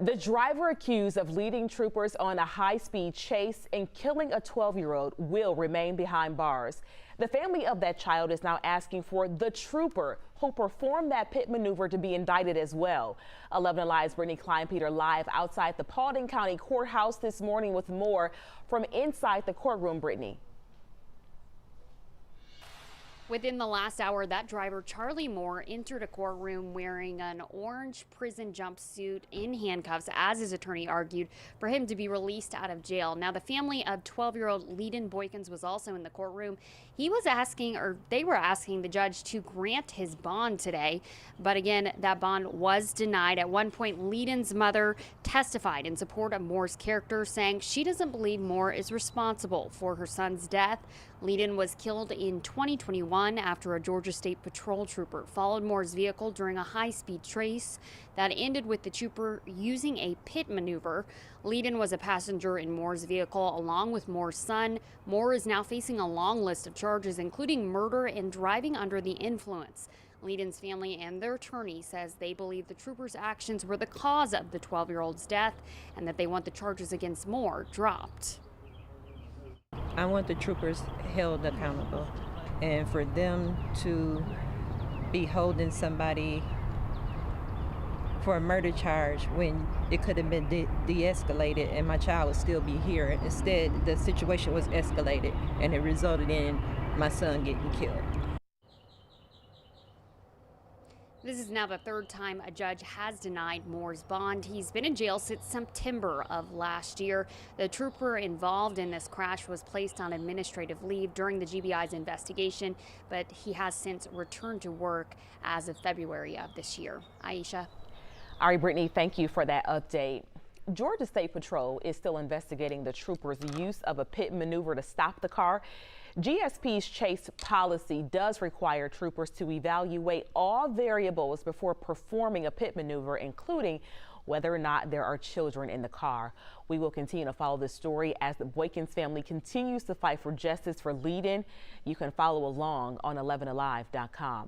The driver accused of leading troopers on a high-speed chase and killing a 12-year-old will remain behind bars. The family of that child is now asking for the trooper who performed that pit maneuver to be indicted as well. 11 Alive's Brittany Kleinpeter live outside the Paulding County Courthouse this morning with more from inside the courtroom. Brittany. Within the last hour, that driver, Charlie Moore, entered a courtroom wearing an orange prison jumpsuit in handcuffs, as his attorney argued for him to be released out of jail. Now, the family of 12-year-old Leiden Boykins was also in the courtroom. They were asking the judge to grant his bond today. But again, that bond was denied. At one point, Leiden's mother testified in support of Moore's character, saying she doesn't believe Moore is responsible for her son's death. Leiden was killed in 2021 after a Georgia State Patrol trooper followed Moore's vehicle during a high-speed chase that ended with the trooper using a pit maneuver. Leiden was a passenger in Moore's vehicle along with Moore's son. Moore is now facing a long list of charges, including murder and driving under the influence. Leiden's family and their attorney says they believe the trooper's actions were the cause of the 12-year-old's death and that they want the charges against Moore dropped. I want the troopers held accountable, and for them to be holding somebody for a murder charge when it could have been de-escalated and my child would still be here. Instead, the situation was escalated and it resulted in my son getting killed. This is now the third time a judge has denied Moore's bond. He's been in jail since September of last year. The trooper involved in this crash was placed on administrative leave during the GBI's investigation, but he has since returned to work as of February of this year. Aisha. All right, Brittany, thank you for that update. Georgia State Patrol is still investigating the trooper's use of a pit maneuver to stop the car. GSP's chase policy does require troopers to evaluate all variables before performing a pit maneuver, including whether or not there are children in the car. We will continue to follow this story as the Boykins family continues to fight for justice for Leiden. You can follow along on 11alive.com.